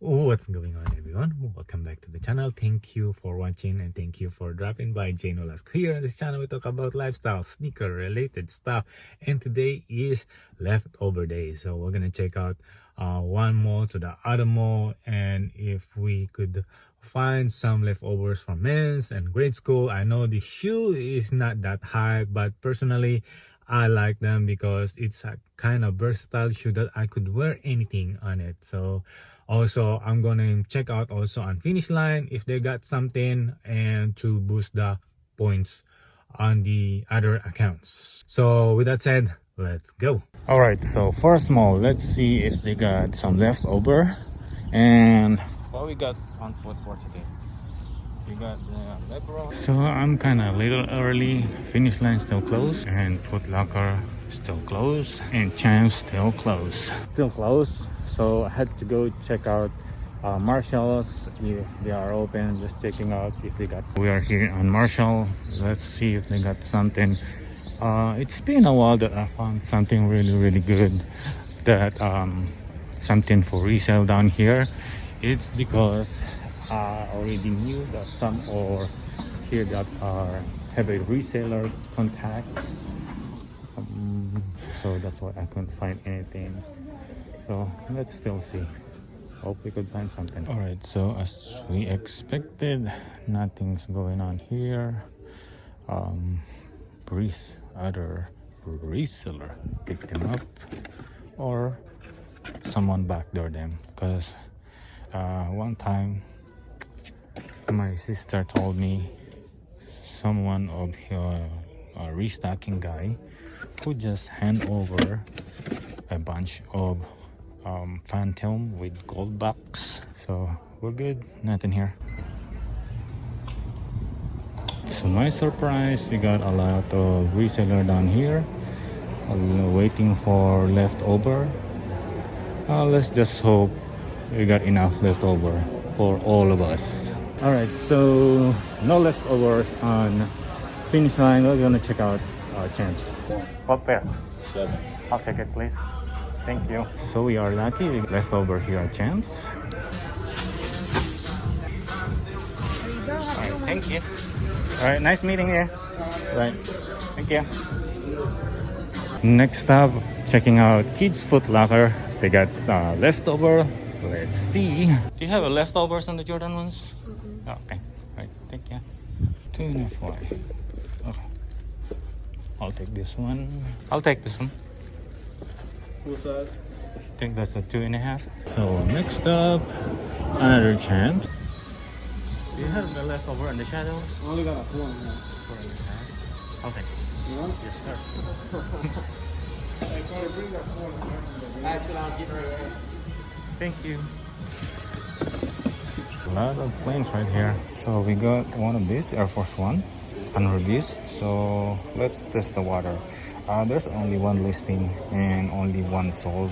What's going on, everyone? Welcome back to the channel. Thank you for watching and thank you for dropping by. Nolasco here. On this channel we talk about lifestyle, sneaker related stuff, and today is leftover day, so we're gonna check out one mall to the other mall, and if we could find some leftovers from men's and grade school. I know the shoe is not that high, but personally I like them because it's a kind of versatile shoe that I could wear anything on it. So also I'm gonna check out also on Finish Line if they got something, and to boost the points on the other accounts. So with that said, let's go. All right, so first mall, let's see if they got some leftover and what we got on foot for today. We got the Lebron. So I'm kind of a little early. Finish Line still closed, and Foot Locker still closed, and Champs still closed. Still closed. So I had to go check out Marshalls if they are open. Just checking out if they got. We are here on Marshall. Let's see if they got something. It's been a while that I found something really good. That something for resale down here. It's because I already knew that some or here that have a reseller contacts, so that's why I couldn't find anything. So let's still see. Hope we could find something. All right, so as we expected, nothing's going on here. Other reseller picked them up, or someone backdoored them, because one time my sister told me someone of a restocking guy who just hand over a bunch of Phantom with gold box. So we're good, nothing here. To my surprise, we got a lot of reseller down here waiting for leftover. Let's just hope we got enough leftover for all of us. All right, so no leftovers on Finish Line. We're gonna check out Champs. What pair? 7. I'll take it, please. Thank you. So we are lucky we got leftover here at Champs. All right, thank you. All right, nice meeting you. Right, thank you. Next up, checking out Kids Foot Locker. They got leftover. Let's see. Do you have a leftovers on the Jordan ones? Oh, okay. Right. Thank you. 2.5. Okay. I'll take this one. I'll take this one. Full size? I think that's a 2.5. So next up, another Champs. Do you have the leftover on the shadow? I only got a 4.5. 4.5. I'll take it. You want? Yes, sir. Hey, Carter, bring that 4.5. Actually, I'll get right there. Thank you. A lot of planes right here. So we got one of these Air Force One unreleased. So let's test the water. There's only one listing and only one sold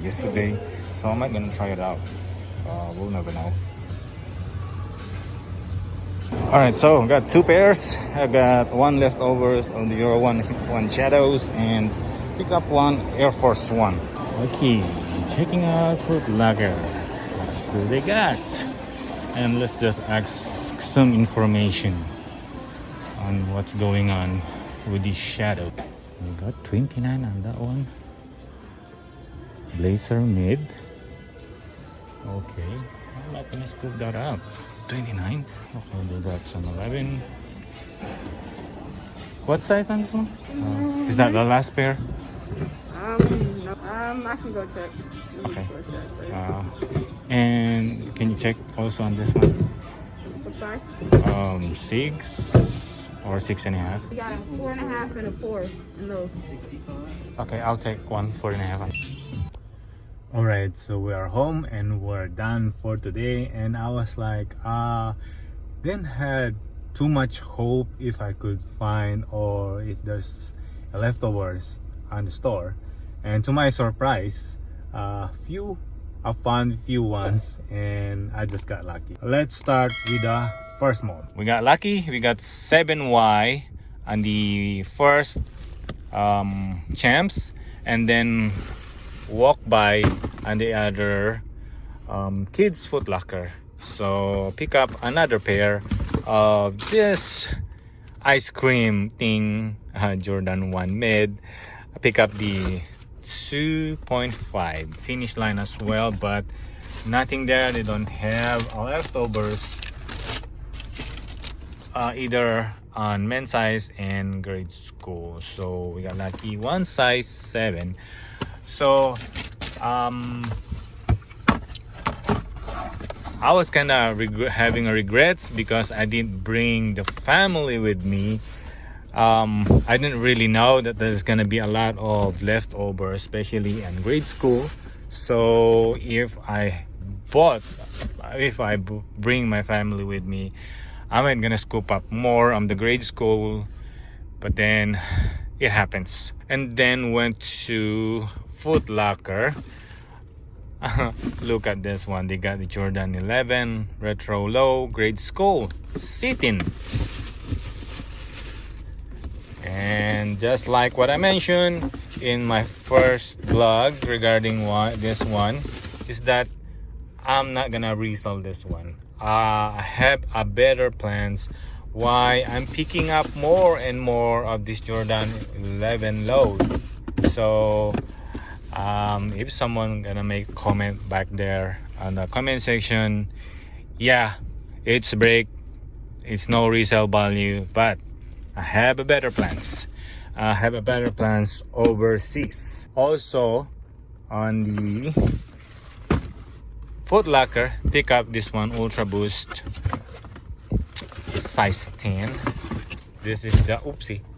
yesterday. So I'm not gonna try it out. We'll never know. All right, so I got 2 pairs. I got one leftovers on the 01 Shadows, and pick up one Air Force One. Okay, checking out Foot Locker. What do they got? And let's just ask some information on what's going on with this shadow. We got 29 on that one. Blazer mid. Okay, I'm not gonna scoop that up. 29. Okay, they got some 11. What size on this one? Is that the last pair? No. I can go check. Okay. And can you check also on this one? What size? 6 or 6.5. We got a 4.5 and a 4 in those. Okay, I'll take one 4.5. All right, so we are home and we're done for today. And I was like, didn't had too much hope if I could find or if there's leftovers on the store. And to my surprise, I found few ones, and I just got lucky. Let's start with the first mode. We got lucky. We got 7Y on the first Champs, and then walk by on the other kids Foot Locker. So pick up another pair of this ice cream thing, Jordan 1 mid. I pick up the 2.5 finish line as well, but nothing there. They don't have leftovers either on men's size and grade school. So we got lucky, one size 7. So I was kind of having a regrets because I didn't bring the family with me. I didn't really know that there's gonna be a lot of leftover, especially in grade school. So if I bring my family with me, I'm gonna scoop up more on the grade school. But then it happens. And then went to Foot Locker. Look at this one. They got the Jordan 11 retro low grade school sit-in. And just like what I mentioned in my first vlog regarding this one, is that I'm not gonna resell this one. I have a better plans why I'm picking up more and more of this Jordan 11 low. So if someone gonna make a comment back there on the comment section, yeah, it's break, it's no resale value, but I have a better plans. I have a better plans overseas. Also on the Foot Locker, pick up this one, Ultra Boost size 10. This is the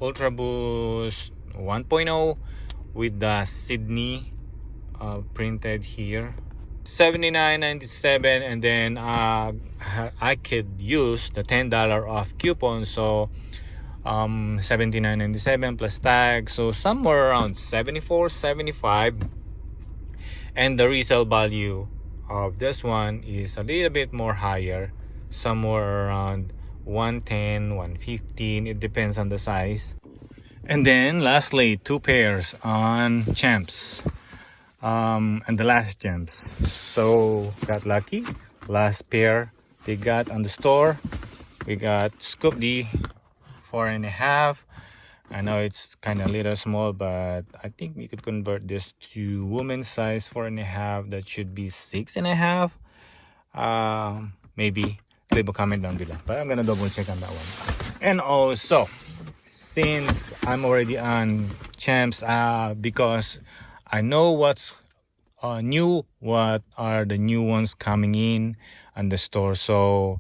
Ultra Boost 1.0 with the Sydney printed here, $79.97, and then I could use the $10 off coupon, so $79.97 plus tag, so somewhere around $74.75. And the resale value of this one is a little bit more higher, somewhere around $110, $115. It depends on the size. And then lastly, 2 pairs on Champs, and the last Champs. So got lucky. Last pair they got on the store. We got Scoop D 4.5. I know it's kind of a little small, but I think we could convert this to women's size 4.5. That should be 6.5. Maybe leave a comment down below, but I'm gonna double check on that one. And also, since I'm already on Champs, because I know what's new, what are the new ones coming in on the store, so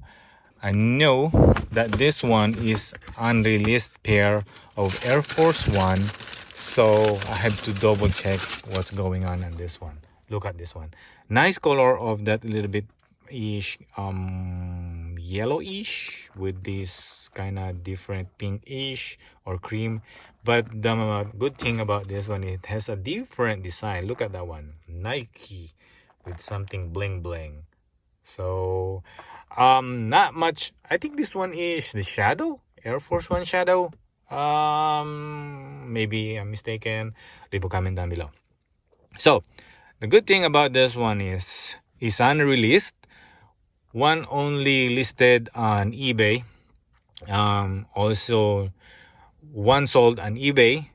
I know that this one is unreleased pair of Air Force One, so I have to double check what's going on this one. Look at this one, nice color of that little bit ish yellowish with this kind of different pinkish or cream. But the good thing about this one, it has a different design. Look at that one, Nike with something bling bling. So not much. I think this one is the Shadow, Air Force One Shadow. Maybe I'm mistaken. Leave a comment down below. So the good thing about this one is it's unreleased. One only listed on eBay. Also one sold on eBay.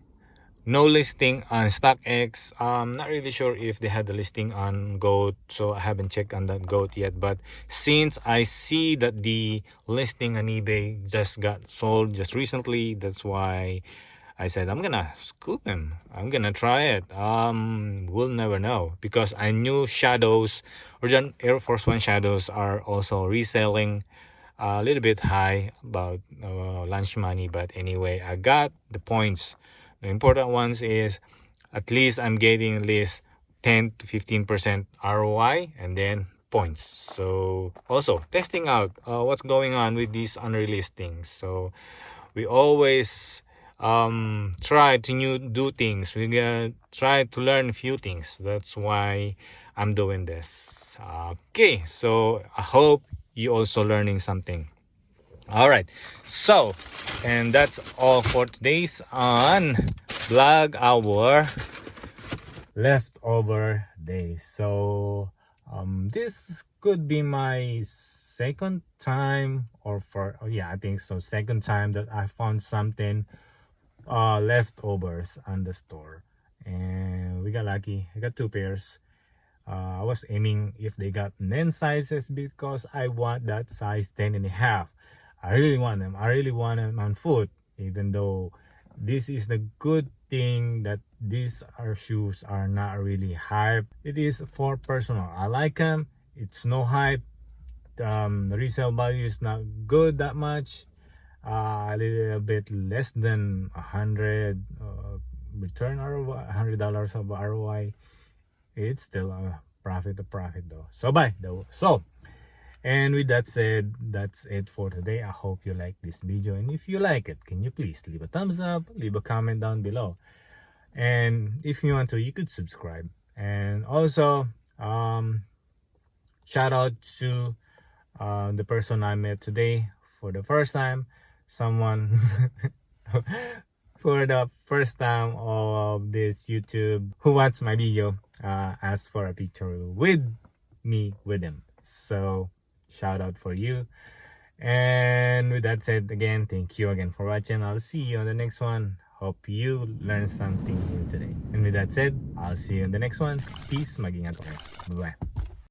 No listing on StockX. Not really sure if they had the listing on Goat, so I haven't checked on that Goat yet. But since I see that the listing on eBay just got sold just recently, that's why I said I'm gonna scoop him. I'm gonna try it. We'll never know, because I knew Shadows or Air Force One Shadows are also reselling a little bit high about lunch money. But anyway, I got the points. The important ones is at least I'm getting at least 10 to 15% ROI and then points. So also testing out what's going on with these unreleased things. So we always try to do things. We try to learn a few things. That's why I'm doing this. Okay, so I hope you also learning something. All right, so and that's all for today's on vlog, our leftover day. So This could be my second time, or for, oh yeah, I think so, second time that I found something leftovers on the store, and we got lucky. I got two pairs. I was aiming if they got men's sizes because I want that size 10 and a half. I really want them. I really want them on foot, even though this is the good thing that these are shoes are not really hype. It is for personal. I like them. It's no hype. The resale value is not good that much. A little bit less than 100 return ROI, $100 of ROI. It's still a profit though. So buy though. So, and with that said, that's it for today. I hope you like this video, and if you like it, can you please leave a thumbs up, leave a comment down below, and if you want to, you could subscribe. And also shout out to the person I met today for the first time, someone for the first time of this YouTube who watched my video asked for a picture with me with him. So shout out for you. And with that said, again, thank you again for watching. I'll see you on the next one. Hope you learned something new today. And with that said, I'll see you in the next one. Peace. Mag-ingat kayo. Bye-bye.